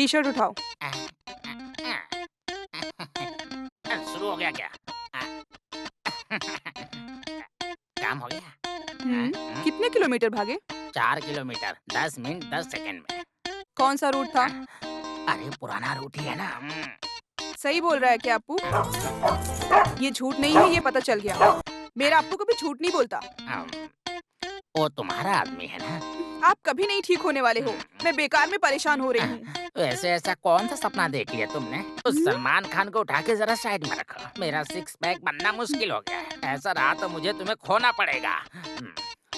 T shirt उठाओ। शुरू हो गया क्या? काम हो गया? कितने किलोमीटर भागे? 4 किलोमीटर 10 मिनट 10 सेकंड में। कौन सा रूट था? अरे पुराना रूट ही है ना। सही बोल रहा है क्या अप्पू? ये झूठ नहीं है, ये पता चल गया। मेरा अप्पू कभी झूठ नहीं बोलता। वो तुम्हारा आदमी है ना। आप कभी नहीं ठीक होने वाले हो। मैं बेकार में परेशान हो रही हूँ। वैसे ऐसा कौन सा सपना देख लिया तुमने? उस सलमान खान को उठा के जरा साइड में रखो। मेरा 6 पैक बनना मुश्किल हो गया है। ऐसा रहा तो मुझे तुम्हें खोना पड़ेगा।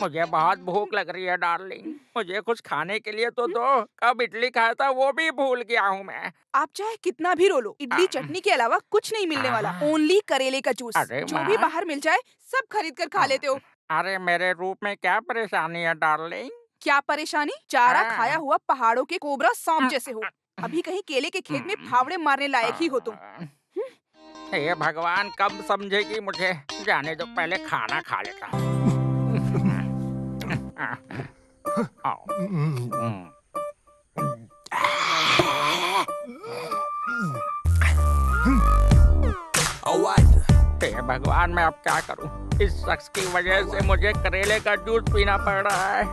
मुझे बहुत भूख लग रही है डार्लिंग। मुझे कुछ खाने के लिए तो दो। कब इडली खाया था वो भी भूल गया हूँ मैं। आप चाहे कितना भी रो लो, इडली चटनी के अलावा कुछ नहीं मिलने वाला। ओनली करेले का जूस। जो भी बाहर मिल जाए सब खरीद कर खा लेते हो। अरे मेरे रूप में क्या परेशानी है डार्लिंग? क्या परेशानी? चारा खाया हुआ पहाड़ों के कोबरा सांप जैसे हो। अभी कहीं केले के खेत में फावड़े मारने लायक ही हो तुम। हे भगवान, कब समझेगी मुझे? जाने दो, पहले खाना खा लेता हूँ। हे भगवान, मैं अब क्या करूं? इस शख्स की वजह से मुझे करेले का जूस पीना पड़ रहा है।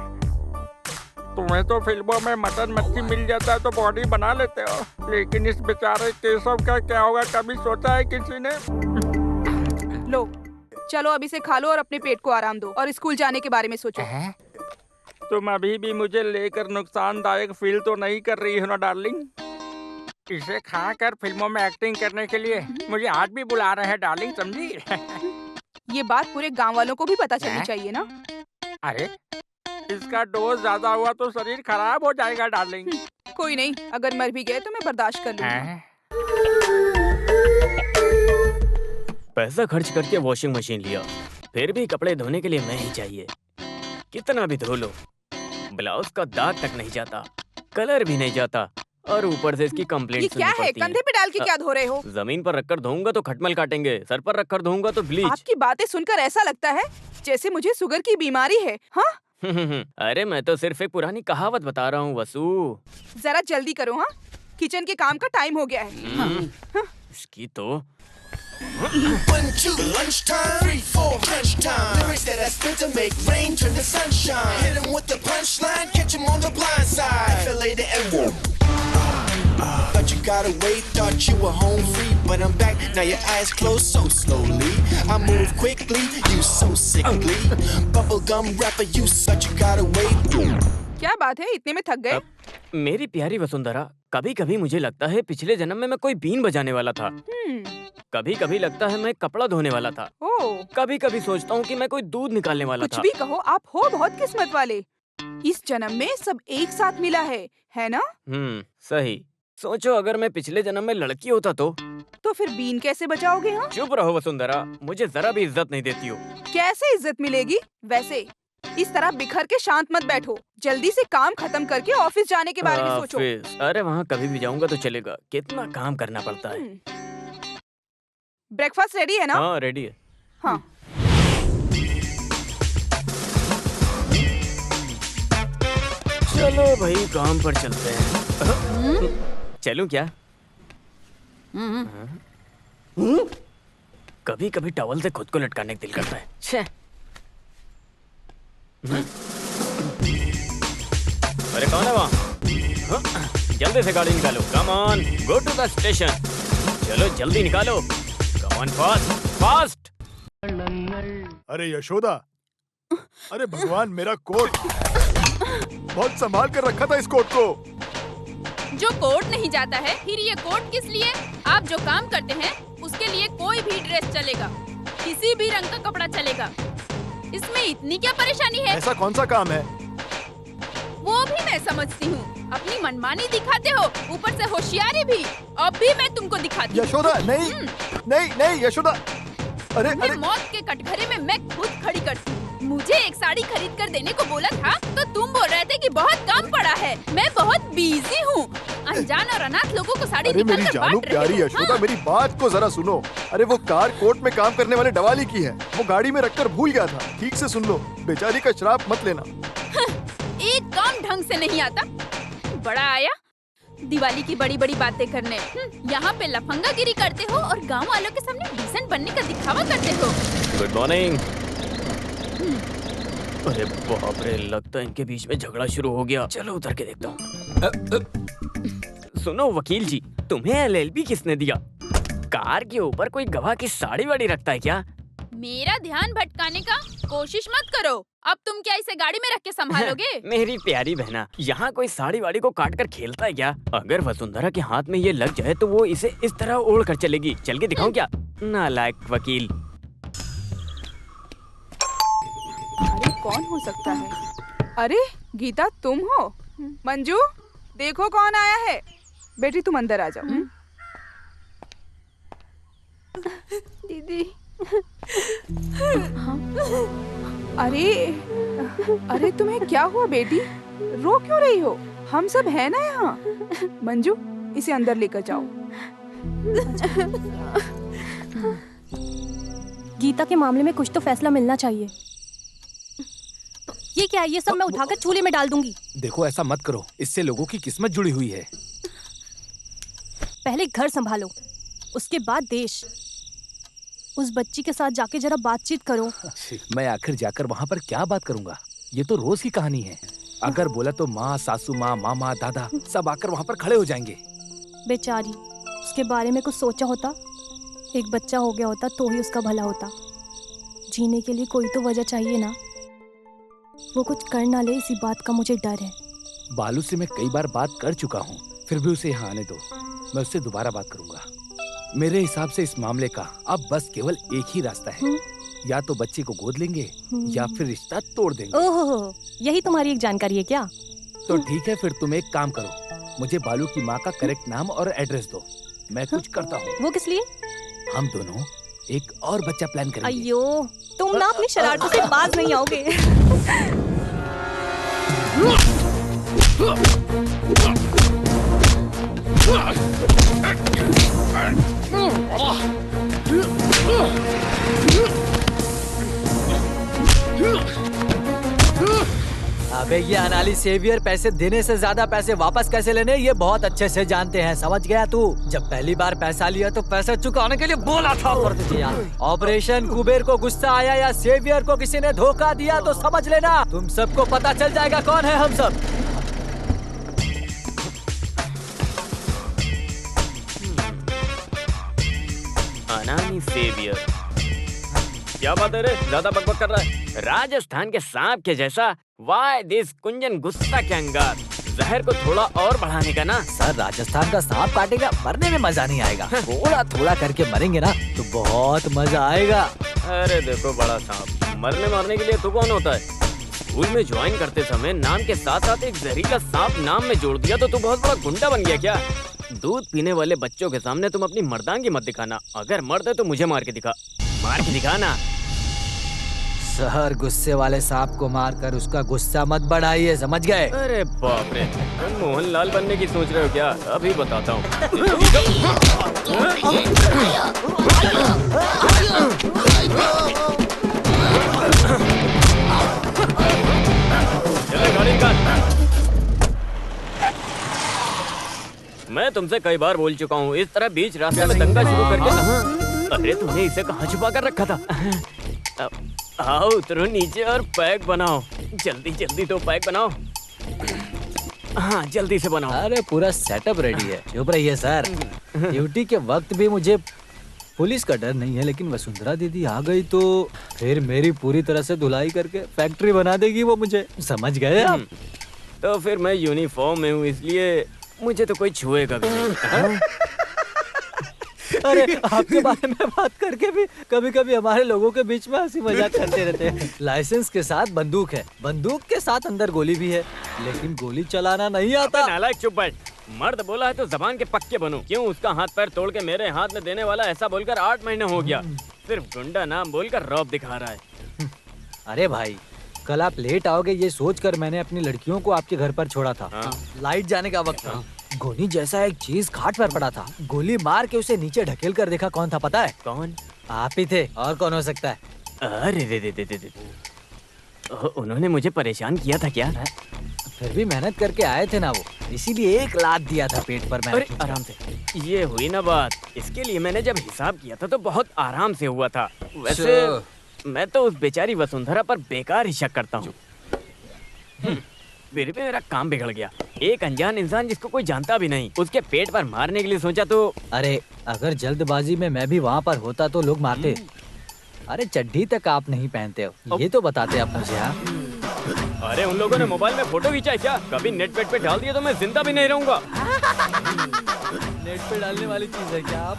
तुम्हें तो फिल्मों में मटन मच्छी मिल जाता है तो बॉडी बना लेते हो, लेकिन इस बेचारे केशव का क्या होगा? कभी सोचा है किसी ने? लो चलो, अब इसे खा लो और अपने पेट को आराम दो और स्कूल जाने के बारे में सोचो। तुम अभी भी मुझे लेकर नुकसानदायक फील तो नहीं कर रही हो ना डार्लिंग? इसे खाकर फिल्मों में एक्टिंग करने के लिए मुझे आज भी बुला रहे हैं डार्लिंग, समझी? ये बात पूरे गांव वालों को भी पता चलनी चाहिए ना। अरे इसका डोज ज्यादा हुआ तो शरीर खराब हो जाएगा डार्लिंग। कोई नहीं, अगर मर भी गए तो मैं बर्दाश्त कर लूंगी। पैसा खर्च करके वॉशिंग मशीन लिया, फिर भी कपड़े धोने के लिए मैं ही चाहिए। कितना भी धो लो, ब्लाउज का दाग तक नहीं जाता, कलर भी नहीं जाता, और ऊपर से इसकी कंप्लेंट सुननी पड़ती है। ये क्या है? कंधे पे डाल के क्या धो रहे हो? जमीन पर रखकर धोऊंगा तो खटमल काटेंगे, सर पर रखकर धोऊंगा तो ब्लीच। आपकी बातें सुनकर ऐसा लगता है जैसे मुझे शुगर की बीमारी है। हाँ? अरे मैं तो सिर्फ एक पुरानी कहावत बता रहा हूँ वसु। जरा जल्दी करो। हाँ, किचन के काम का टाइम हो गया है। हाँ। इसकी तो 1, 2, lunchtime, 3, 4, crunch time. Lyrics that I spit to make rain turn to sunshine. Hit 'em with the punchline, catch 'em on the blind side. Fillet the M1. But you gotta wait, thought you were home free, but I'm back, now your eyes closed so slowly. I move quickly, you so sickly. Bubblegum rapper, you such, you gotta wait. क्या बात है, इतने में थक गए? मेरी प्यारी वसुंधरा, कभी कभी मुझे लगता है पिछले जन्म में मैं कोई बीन बजाने वाला था। कभी कभी लगता है मैं कपड़ा धोने वाला था। कभी कभी सोचता हूँ कि मैं कोई दूध निकालने वाला था। कुछ भी कहो, आप हो बहुत किस्मत वाले। इस जन्म में सब एक साथ मिला है ना? सही। सोचो अगर मैं पिछले जन्म में लड़की होता तो फिर बीन कैसे बचाओगे? हाँ? चुप रहो वसुंधरा, मुझे जरा भी इज्जत नहीं देती हो। कैसे इज्जत मिलेगी? वैसे इस तरह बिखर के शांत मत बैठो, जल्दी से काम खत्म करके ऑफिस जाने के बारे में सोचो। अरे वहाँ कभी भी जाऊंगा तो चलेगा, कितना काम करना पड़ता है। ब्रेकफास्ट रेडी है ना? हाँ रेडी है। हाँ। चलो भाई काम पर चलते हैं। चलूं क्या? कभी कभी टॉवल से खुद को लटकाने का दिल करता है। छे। अरे कौन है वहाँ? जल्दी से गाड़ी निकालो। Come on, go to the station. चलो जल्दी निकालो। Come on, fast fast. अरे यशोदा, अरे भगवान, मेरा कोट बहुत संभाल कर रखा था। इस कोट को जो कोट नहीं जाता है, फिर ये कोट किस लिए? आप जो काम करते हैं उसके लिए कोई भी ड्रेस चलेगा, किसी भी रंग का कपड़ा चलेगा। इसमें इतनी क्या परेशानी है? ऐसा कौन सा काम है? वो भी मैं समझती हूँ। अपनी मनमानी दिखाते हो, ऊपर से होशियारी भी। अब भी मैं तुमको दिखाती हूँ। यशोदा, नहीं नहीं नहीं यशोदा। अरे मौत के कटघरे में मैं खुद खड़ी करती हूँ। मुझे एक साड़ी खरीद कर देने को बोला था तो तुम बोल रहे थे कि बहुत काम पड़ा है। मैं बहुत बिजी हूँ। अनजान और अनाथ लोगों को साड़ी अरे मेरी जानू प्यारी यशोदा, मेरी बात को जरा सुनो। अरे वो कार कोर्ट में काम करने वाले डवाली की है, वो गाड़ी में रखकर भूल गया था। ठीक से सुन लो, बेचारी का श्राप मत लेना। एक काम ढंग से नहीं आता। बड़ा आया, दिवाली की बड़ी बड़ी बातें करने। यहाँ पे लफंगागिरी करते हो और गांव वालों के सामने डिसेंट बनने का दिखावा करते हो। Good morning. अरे बाप रे, लगता है इनके बीच में झगड़ा शुरू हो गया। चलो उतर के देखता हूँ। सुनो वकील जी, तुम्हें एलएलबी किसने दिया? कार के ऊपर कोई गवाह की साड़ी वाड़ी रखता है क्या? मेरा ध्यान भटकाने का कोशिश मत करो। अब तुम क्या इसे गाड़ी में रख के संभालोगे? मेरी प्यारी बहना, यहाँ कोई साड़ी वाड़ी को काट कर खेलता है क्या? अगर वसुंधरा के हाथ में ये लग जाए तो वो इसे इस तरह ओढ़ कर चलेगी। चल के दिखाऊं क्या? नालायक वकील। अरे कौन हो सकता है? अरे गीता, तुम हो? मंजू, देखो कौन आया है। बेटी तुम अंदर आ जाओ। दीदी। अरे तुम्हें क्या हुआ बेटी? रो क्यों रही हो? हम सब है ना यहाँ। मंजू, इसे अंदर लेकर जाओ। गीता के मामले में कुछ तो फैसला मिलना चाहिए। ये क्या है? ये सब मैं उठाकर चूल्हे में डाल दूंगी। देखो ऐसा मत करो, इससे लोगों की किस्मत जुड़ी हुई है। पहले घर संभालो, उसके बाद देश। उस बच्ची के साथ जाके जरा बातचीत करो। मैं आखिर जाकर वहाँ पर क्या बात करूँगा? ये तो रोज की कहानी है। अगर बोला तो माँ, सासू माँ, मामा, दादा सब आकर वहाँ पर खड़े हो जाएंगे। बेचारी, उसके बारे में कुछ सोचा होता। एक बच्चा हो गया होता तो ही उसका भला होता। जीने के लिए कोई तो वजह चाहिए ना। वो कुछ कर ना ले, इसी बात का मुझे डर है। बालू से मैं कई बार बात कर चुका हूँ, फिर भी उसे यहाँ आने दो। मैं उससे दोबारा बात करूंगा। मेरे हिसाब से इस मामले का अब बस केवल एक ही रास्ता है। या तो बच्चे को गोद लेंगे या फिर रिश्ता तोड़ देंगे। ओहो, यही तुम्हारी एक जानकारी है क्या? तो ठीक है, फिर तुम एक काम करो, मुझे बालू की माँ का करेक्ट नाम और एड्रेस दो। मैं कुछ करता हूँ। वो किस लिए? हम दोनों एक और बच्चा प्लान करेंगे। अयो, तुम ना अपनी शरारतों से बाज नहीं आओगे। अबे ये अनाली सेवियर पैसे देने से ज्यादा पैसे वापस कैसे लेने ये बहुत अच्छे से जानते हैं, समझ गया तू? जब पहली बार पैसा लिया तो पैसा चुकाने के लिए बोला था पर तुझे यार। ऑपरेशन कुबेर को गुस्सा आया या सेवियर को किसी ने धोखा दिया तो समझ लेना तुम सबको पता चल जाएगा कौन है हम सब। अनानी सेवियर, क्या बात है रे? ज्यादा बकबक कर रहा है। राजस्थान के सांप के जैसा। वाई दिस कुंजन गुस्सा के अंगार। जहर को थोड़ा और बढ़ाने का ना। सर, राजस्थान का सांप काटेगा, मरने में मजा नहीं आएगा। थोड़ा थोड़ा करके मरेंगे ना तो बहुत मजा आएगा। अरे देखो बड़ा सांप, मरने मारने के लिए तू कौन होता है? स्कूल में ज्वाइन करते समय नाम के साथ साथ एक जहरीला सांप नाम में जोड़ दिया तो तू बहुत बड़ा गुंडा बन गया क्या? दूध पीने वाले बच्चों के सामने तुम अपनी मर्दांगी मत दिखाना। अगर मर्द है तो मुझे मार के दिखा। मार के दिखा ना। सर, गुस्से वाले सांप को मारकर उसका गुस्सा मत बढ़ाइए, समझ गए? अरे बाप रे, तुम मोहनलाल बनने की सोच रहे हो क्या? अभी बताता हूँ। चलो गाड़ी निकाल। मैं तुमसे कई बार बोल चुका हूँ, इस तरह बीच रास्ते में दंगा शुरू करके। अरे तुमने इसे कहाँ छुपा कर रखा था? आओ उतरो नीचे और पैक बनाओ। जल्दी जल्दी तो पैक बनाओ। हाँ जल्दी से बनाओ। अरे पूरा सेटअप रेडी है। चुप रहिए सर। ड्यूटी के वक्त भी मुझे पुलिस का डर नहीं है, लेकिन वसुंधरा दीदी आ गई तो फिर मेरी पूरी तरह से धुलाई करके फैक्ट्री बना देगी वो मुझे, समझ गए आप? तो फिर मैं यूनिफॉर्म में हूँ इसलिए मुझे तो कोई छुएगा भी नहीं। अरे आपके बारे में बात करके भी कभी कभी हमारे लोगों के बीच में हंसी मजाक करते रहते हैं। लाइसेंस के साथ बंदूक है, बंदूक के साथ अंदर गोली भी है, लेकिन गोली चलाना नहीं आता। नालायक चुप बैठ। मर्द बोला है तो जबान के पक्के बनो। क्यों उसका हाथ पैर तोड़ के मेरे हाथ में देने वाला ऐसा बोलकर 8 महीने हो गया। सिर्फ गुंडा नाम बोलकर रौब दिखा रहा है। अरे भाई, कल आप लेट आओगे ये सोचकर मैंने अपनी लड़कियों को आपके घर पर छोड़ा था। लाइट जाने का वक्त था। गोली जैसा एक चीज खाट पर पड़ा था। गोली मार के उसे नीचे ढकेल कर देखा, कौन था पता है? कौन? आप ही थे, और कौन हो सकता है? अरे दे। उन्होंने मुझे परेशान किया था क्या? फिर भी मेहनत करके आए थे ना वो, इसीलिए एक लात दिया था पेट पर अरे मैंने। आराम से, ये हुई ना बात। इसके लिए मैंने जब हिसाब किया था तो बहुत आराम से हुआ था। वैसे मैं तो उस बेचारी वसुंधरा पर बेकार ही शक करता हूँ। फिर भी मेरा काम बिगड़ गया। एक अनजान इंसान जिसको कोई जानता भी नहीं, उसके पेट पर मारने के लिए सोचा तो। अरे अगर जल्दबाजी में मैं भी वहाँ पर होता तो लोग मारते। अरे चड्डी तक आप नहीं पहनते हो, ये तो बताते आप मुझे। हाँ अरे उन लोगों ने मोबाइल में फोटो खींचा है क्या? कभी नेट पेट पे डाल दिया तो मैं जिंदा भी नहीं रहूंगा। नेट पे डालने वाली चीज है क्या आप?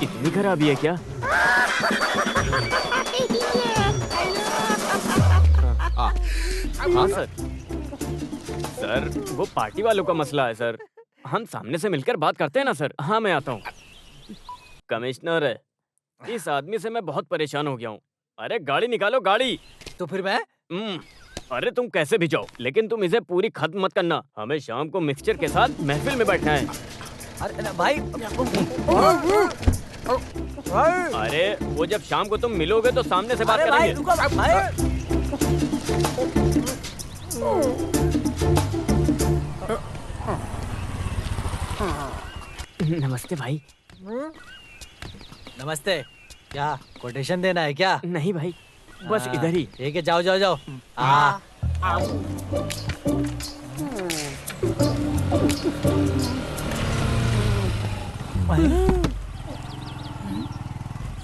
इतनी खराबी है क्या? हाँ सर। सर वो पार्टी वालों का मसला है सर। हम सामने से मिलकर बात करते हैं ना सर। हाँ मैं आता हूँ। कमिश्नर, इस आदमी से मैं बहुत परेशान हो गया हूँ। अरे गाड़ी निकालो गाड़ी। तो फिर मैं? अरे तुम कैसे भी जाओ, लेकिन तुम इसे पूरी खत्म मत करना। हमें शाम को मिक्सचर के साथ महफिल में बैठना है। अरे भाई। अरे वो जब शाम को तुम मिलोगे तो सामने से बात करेंगे। रुको भाई। नमस्ते भाई। नमस्ते। क्या कोटेशन देना है क्या? नहीं भाई, बस इधर ही। ठीक है, जाओ जाओ जाओ।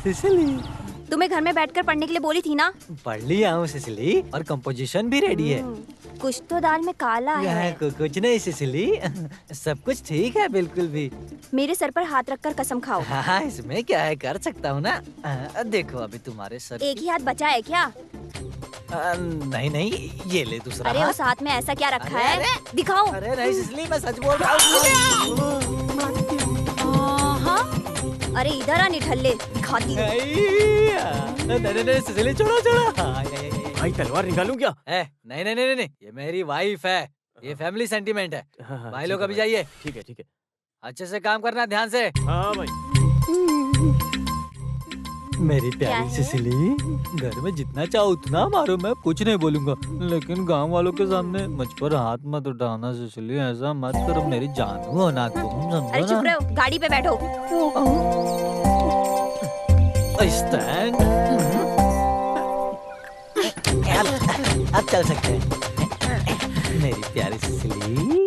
सिसिली, तुम्हें घर में बैठकर पढ़ने के लिए बोली थी ना? पढ़ लिया हूँ सिसिली, और कंपोजिशन भी रेडी है। कुछ तो दाल में काला है। कुछ नहीं सिसिली, सब कुछ ठीक है बिल्कुल भी। मेरे सर पर हाथ रखकर कसम खाओ। हाँ इसमें क्या है, कर सकता हूँ ना। देखो अभी तुम्हारे सर। एक ही हाथ बचा है क्या? नहीं नहीं, ये ले दूसरा। अरे उस हाथ में ऐसा क्या रखा है? दिखाओ। अरे नहीं सिसिली, मैं सच बोल रहा हूँ। अरे इधर आ निठल्ले, दिखाती हूँ। नहीं सिसिली, छोड़ो छोड़ो। भाई तलवार निकालूं क्या? नहीं नहीं नहीं नहीं, ये मेरी वाइफ है, ये फैमिली सेंटीमेंट है। भाई लोग अभी जाइए। ठीक है ठीक है। अच्छे से काम करना, ध्यान से। हाँ भाई। मेरी प्यारी सिसिली, घर में जितना चाहो उतना मारो, मैं कुछ नहीं बोलूंगा, लेकिन गांव वालों के सामने मुझ पर हाथ मत उठाना सिसिली, ऐसा मत करो, मेरी जानू हो ना तुम, समझो अरे चुप रहो, गाड़ी पे बैठो। स्टैंड। अब चल सकते हैं। मेरी प्यारी सिसिली।